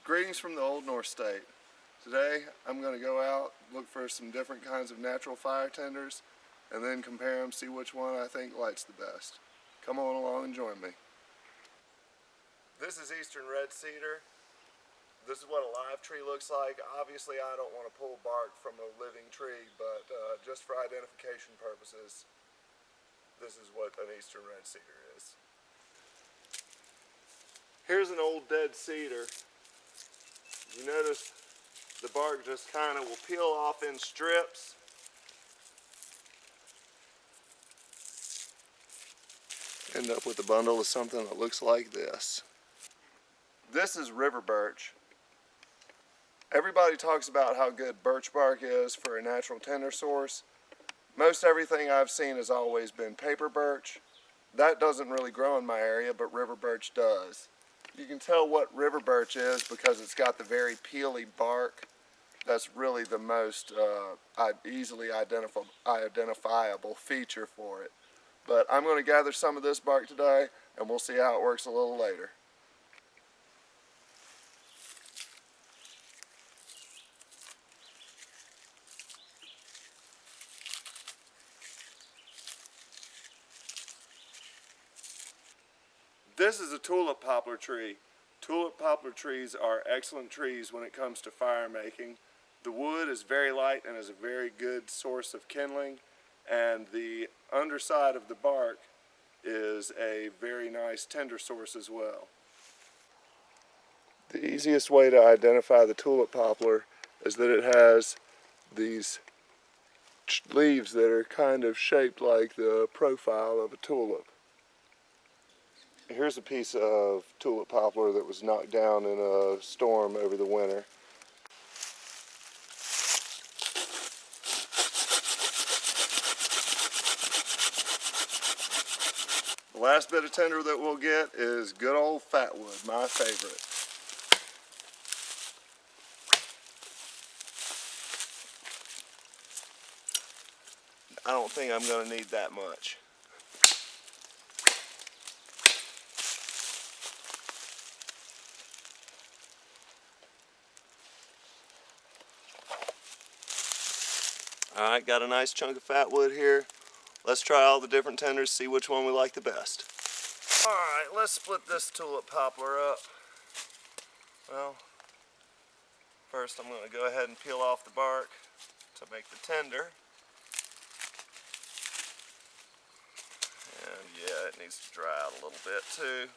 Greetings from the Old North State. Today I'm going to go out, look for some different kinds of natural fire tenders, and then compare them, see which one I think lights the best. Come on along and join me. This is Eastern Red Cedar. This is what a live tree looks like. Obviously I don't want to pull bark from a living tree, but just for identification purposes, this is what an Eastern Red Cedar is. Here's an old dead cedar. You notice the bark just kind of will peel off in strips. End up with a bundle of something that looks like this. This is river birch. Everybody talks about how good birch bark is for a natural tinder source. Most everything I've seen has always been paper birch. That doesn't really grow in my area, but river birch does. You can tell what river birch is because it's got the very peely bark. That's really the most easily identifiable feature for it. But I'm going to gather some of this bark today, and we'll see how it works a little later. This is a tulip poplar tree. Tulip poplar trees are excellent trees when it comes to fire making. The wood is very light and is a very good source of kindling, and the underside of the bark is a very nice tinder source as well. The easiest way to identify the tulip poplar is that it has these leaves that are kind of shaped like the profile of a tulip. Here's a piece of tulip poplar that was knocked down in a storm over the winter. The last bit of tinder that we'll get is good old fatwood, my favorite. I don't think I'm going to need that much. Alright, got a nice chunk of fat wood here. Let's try all the different tenders, see which one we like the best. Alright, let's split this tulip poplar up. Well, first I'm going to go ahead and peel off the bark to make the tender. And yeah, it needs to dry out a little bit too.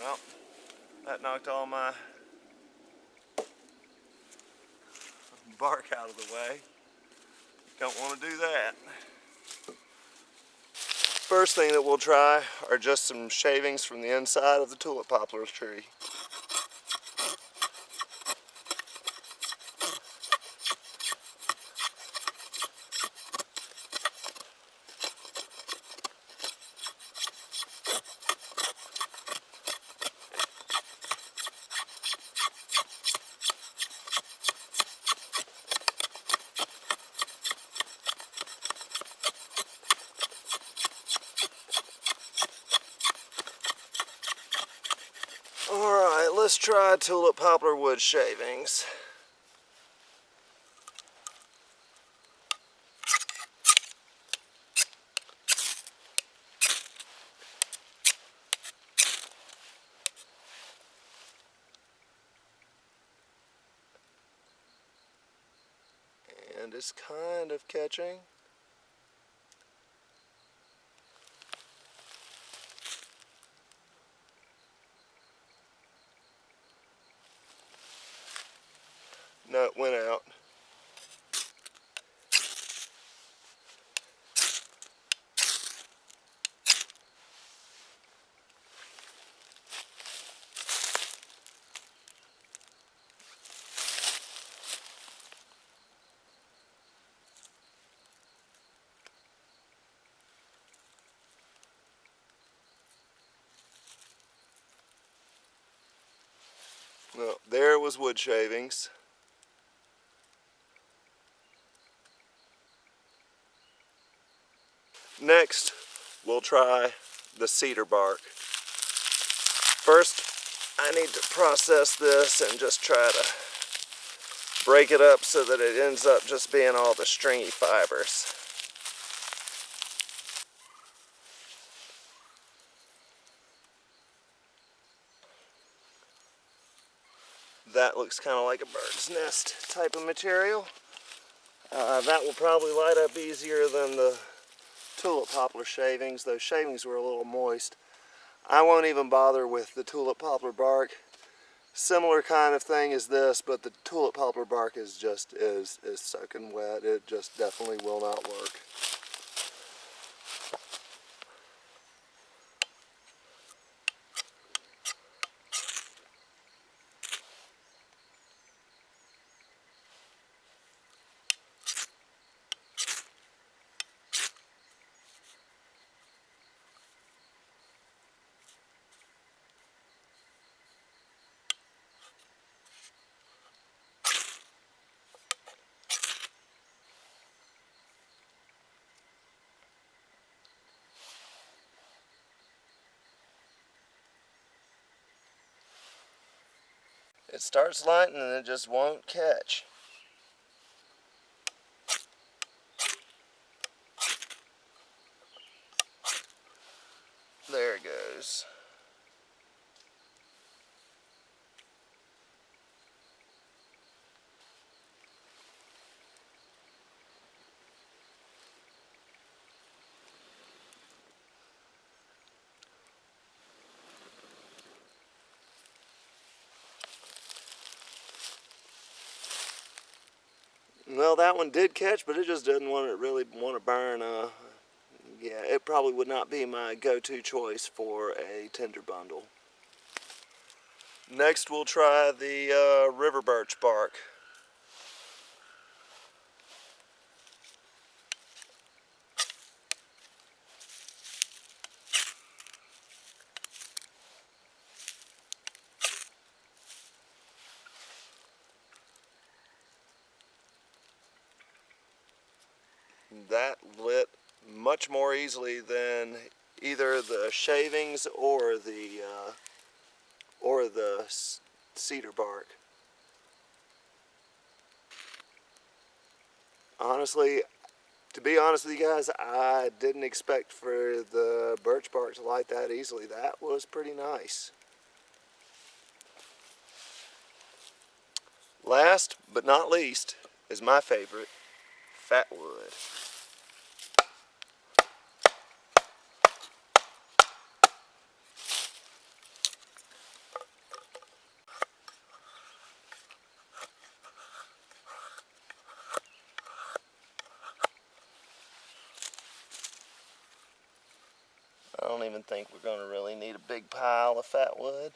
Well, that knocked all my bark out of the way. Don't want to do that. First thing that we'll try are just some shavings from the inside of the tulip poplar tree. Alright, let's try tulip poplar wood shavings. And it's kind of catching. No, it went out. Well, there was wood shavings. Next, we'll try the cedar bark. First, I need to process this and just try to break it up so that it ends up just being all the stringy fibers. That looks kind of like a bird's nest type of material. That will probably light up easier than the tulip poplar shavings. Those shavings were a little moist. I won't even bother with the tulip poplar bark. Similar kind of thing as this, but the tulip poplar bark is just is soaking wet. It just definitely will not work. It starts lighting and it just won't catch. There it goes. Well, that one did catch, but it just didn't really want to burn. Yeah, it probably would not be my go-to choice for a tinder bundle. Next, we'll try the river birch bark. That lit much more easily than either the shavings or the cedar bark. Honestly, to be honest with you guys, I didn't expect for the birch bark to light that easily. That was pretty nice. Last but not least is my favorite, fatwood. I don't even think we're going to really need a big pile of fatwood.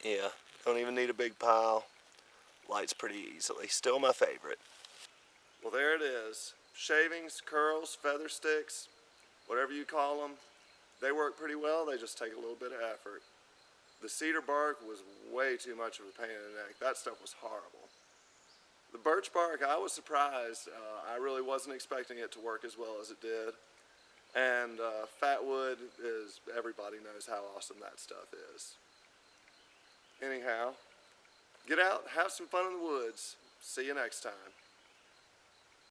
Yeah, don't even need a big pile. Lights pretty easily. Still my favorite. Well, there it is. Shavings, curls, feather sticks, whatever you call them. They work pretty well. They just take a little bit of effort. The cedar bark was way too much of a pain in the neck. That stuff was horrible. The birch bark, I was surprised. I really wasn't expecting it to work as well as it did. And fatwood is, everybody knows how awesome that stuff is. Anyhow, get out, have some fun in the woods. See you next time.